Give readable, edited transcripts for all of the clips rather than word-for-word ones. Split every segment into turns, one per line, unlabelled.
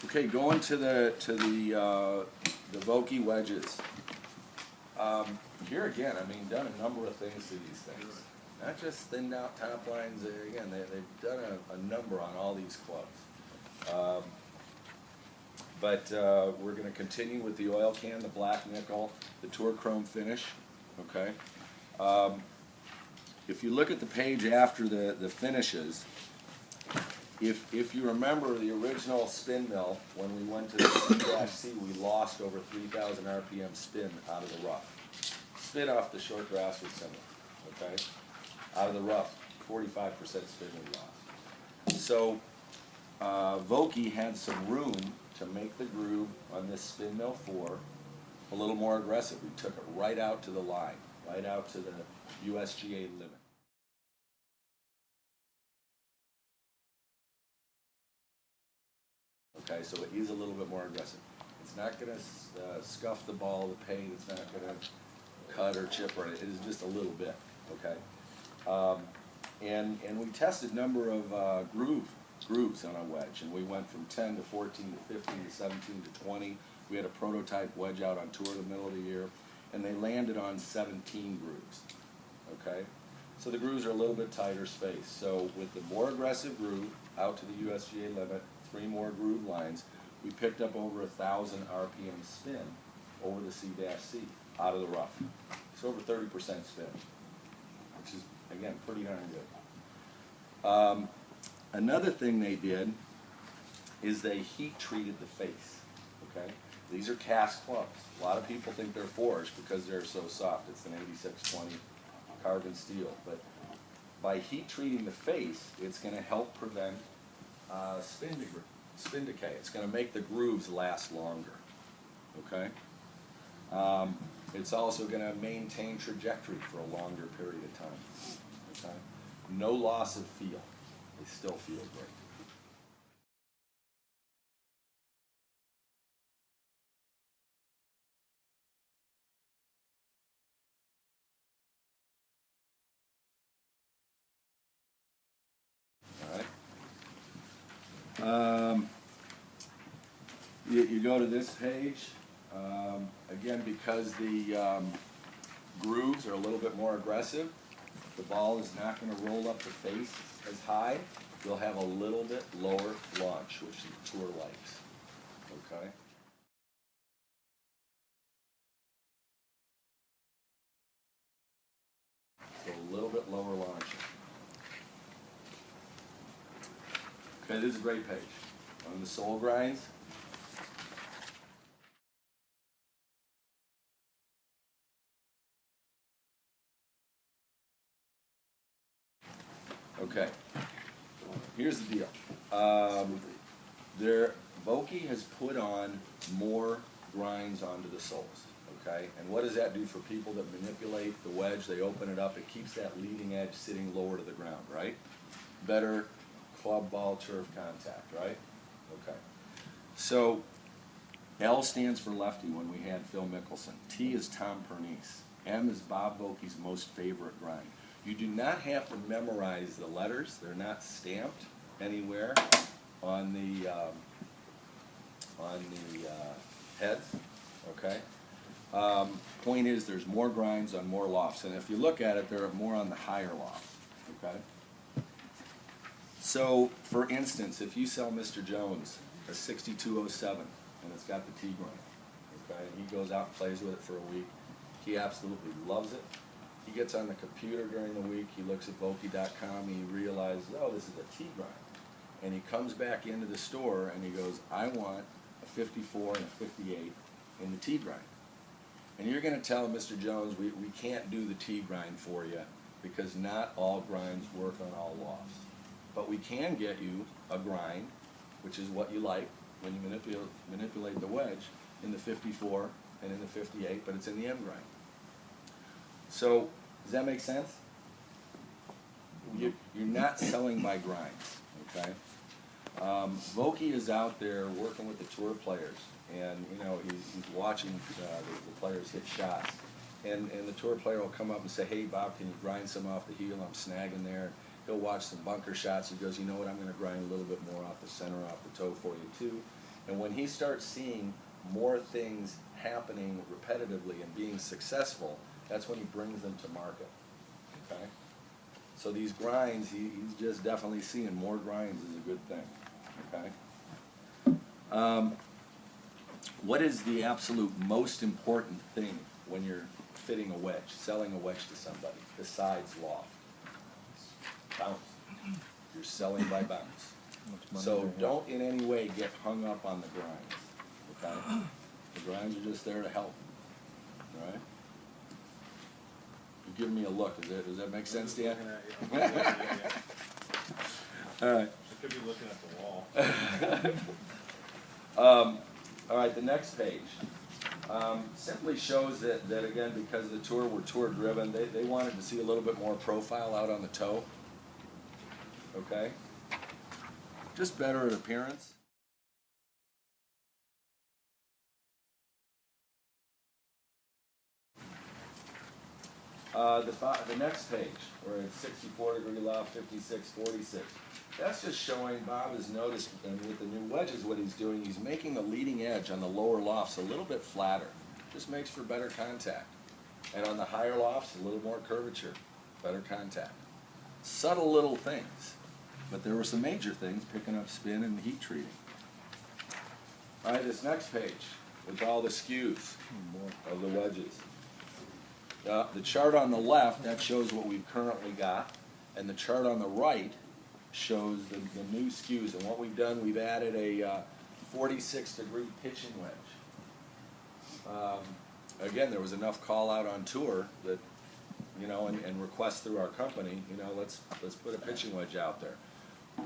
Okay, going to the Vokey wedges. Here again, I mean, done a number of things to these things. Not just thinned out top lines. Again, they've done a number on all these clubs. But we're going to continue with the oil can, the black nickel, the tour chrome finish. Okay. If you look at the page after the finishes, if you remember the original spin mill, when we went to the C, we lost over 3,000 RPM spin out of the rough. Spin off the short grass was similar, okay? Out of the rough, 45% spin we lost. So Vokey had some room to make the groove on this spin mill 4 a little more aggressive. We took it right out to the line, right out to the USGA limit. Okay, so it is a little bit more aggressive. It's not going to scuff the ball, the paint. It's not going to cut or chip or anything. It is just a little bit, okay? And we tested a number of grooves on a wedge, and we went from 10 to 14 to 15 to 17 to 20. We had a prototype wedge out on tour in the middle of the year, and they landed on 17 grooves, okay? So the grooves are a little bit tighter space. So with the more aggressive groove out to the USGA limit, 3 more groove lines, we picked up over 1,000 RPM spin over the C-C out of the rough. It's over 30% spin, which is, again, pretty darn good. Another thing they did is they heat treated the face, okay? These are cast clubs. A lot of people think they're forged because they're so soft. It's an 8620 carbon steel. But by heat treating the face, it's going to help prevent spin decay. It's going to make the grooves last longer, okay? It's also going to maintain trajectory for a longer period of time, okay? No loss of feel. They still feel great. All right. You go to this page, again, because the grooves are a little bit more aggressive, the ball is not going to roll up the face as high. You'll have a little bit lower launch, which the tour likes, okay? So a little bit lower launch. Okay, this is a great page. On the sole grinds, okay, here's the deal. Vokey has put on more grinds onto the soles, okay? And what does that do for people that manipulate the wedge? They open it up, it keeps that leading edge sitting lower to the ground, right? Better club ball turf contact, right? Okay. So L stands for lefty when we had Phil Mickelson. T is Tom Pernice. M is Bob Vokey's most favorite grind. You do not have to memorize the letters. They're not stamped anywhere on the heads, okay? Point is there's more grinds on more lofts, and if you look at it, they're more on the higher lofts, okay? So, for instance, if you sell Mr. Jones a 6207 and it's got the T grind, okay, and he goes out and plays with it for a week, he absolutely loves it. He gets on the computer during the week, he looks at Vokey.com, and he realizes, oh, this is a T grind. And he comes back into the store and he goes, I want a 54 and a 58 in the T grind. And you're going to tell Mr. Jones, we can't do the T grind for you because not all grinds work on all lofts. But we can get you a grind, which is what you like when you manipulate the wedge, in the 54 and in the 58, but it's in the M grind. So, does that make sense? You're not selling by grinds, okay? Vokey is out there working with the tour players, and you know he's watching the players hit shots, and the tour player will come up and say, hey Bob, can you grind some off the heel? I'm snagging there. He'll watch some bunker shots. He goes, you know what, I'm going to grind a little bit more off the center, off the toe for you too. And when he starts seeing more things happening repetitively and being successful, that's when he brings them to market. Okay? So these grinds, he's just definitely seeing more grinds is a good thing. Okay? What is the absolute most important thing when you're fitting a wedge, selling a wedge to somebody, besides loft? Bounce. You're selling by bounce. So don't in any way get hung up on the grinds. Okay? The grinds are just there to help. All right? You're giving me a look. Does that make sense to you? All right.
I could be looking at the wall.
All right, the next page simply shows that again, because the tour were tour driven, they wanted to see a little bit more profile out on the toe. Okay? Just better at appearance. The next page, where it's 64-degree loft, 56, 46. That's just showing Bob has noticed, and with the new wedges, what he's doing, he's making the leading edge on the lower lofts a little bit flatter. Just makes for better contact. And on the higher lofts, a little more curvature, better contact. Subtle little things, but there were some major things, picking up spin and heat treating. All right, this next page with all the skews of the wedges. The chart on the left, that shows what we've currently got, and the chart on the right shows the new skews. And what we've done, we've added a 46-degree pitching wedge. Again, there was enough call out on tour that, you know, and requests through our company, you know, let's put a pitching wedge out there.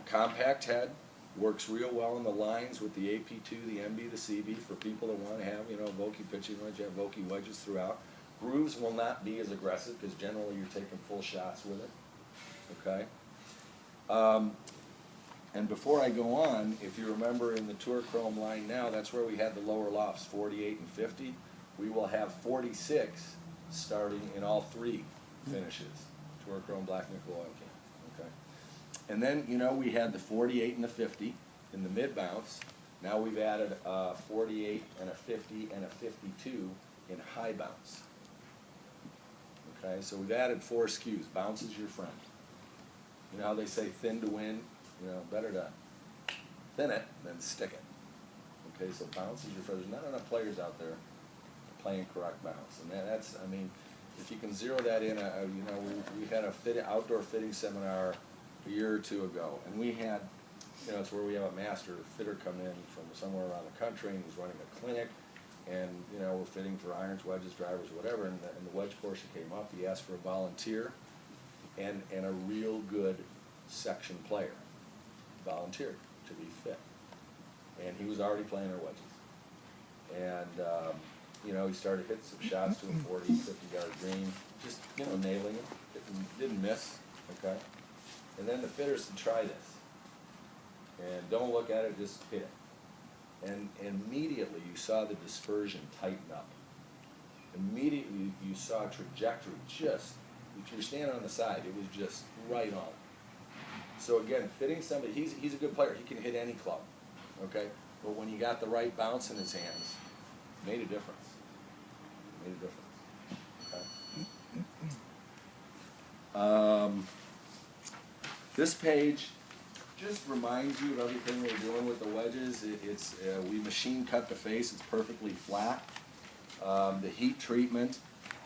Compact head, works real well in the lines with the AP2, the MB, the CB for people that want to have, you know, Vokey pitching wedge, have Vokey wedges throughout. Grooves will not be as aggressive because generally you're taking full shots with it. Okay? And before I go on, if you remember in the Tour Chrome line now, that's where we had the lower lofts, 48 and 50. We will have 46 starting in all three finishes. Tour Chrome, Black Nickel, Oil Can. Okay? And then, you know, we had the 48 and the 50 in the mid bounce. Now we've added a 48 and a 50 and a 52 in high bounce. Okay, so we've added 4 skews. Bounce is your friend. You know how they say thin to win? You know, better to thin it than stick it. Okay, so bounce is your friend. There's not enough players out there playing correct bounce. And that's, I mean, if you can zero that in, you know, we had a outdoor fitting seminar a year or two ago, and we had, you know, it's where we have a master fitter come in from somewhere around the country, and he's running a clinic. And, you know, we're fitting for irons, wedges, drivers, whatever, and the wedge portion came up. He asked for a volunteer and a real good section player. Volunteered to be fit. And he was already playing our wedges. And, you know, he started hitting some shots to a 40, 50-yard green, just, you know, nailing them. Didn't miss, okay? And then the fitter said, try this. And don't look at it, just hit it. And immediately you saw the dispersion tighten up. Immediately you saw trajectory just, if you're standing on the side, it was just right on. So again, fitting somebody, he's a good player, he can hit any club, okay? But when he got the right bounce in his hands, it made a difference. It made a difference, okay? This page just reminds you of everything we're doing with the wedges. We machine cut the face, it's perfectly flat. The heat treatment,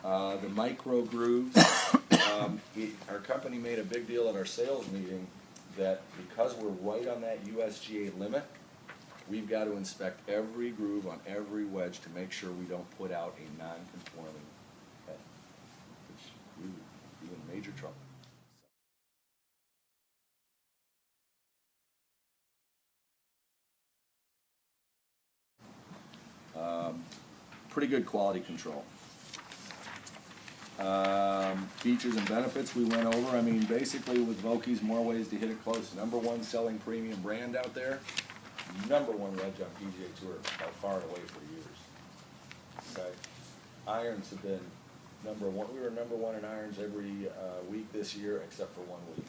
the micro grooves. Our company made a big deal at our sales meeting that because we're right on that USGA limit, we've got to inspect every groove on every wedge to make sure we don't put out a non-conforming head, which we would be in major trouble. Pretty good quality control. Features and benefits we went over. I mean, basically with Vokey's more ways to hit it close. #1 selling premium brand out there. #1 wedge on PGA Tour by far and away for years. Okay. Irons have been #1. We were #1 in irons every week this year except for 1 week.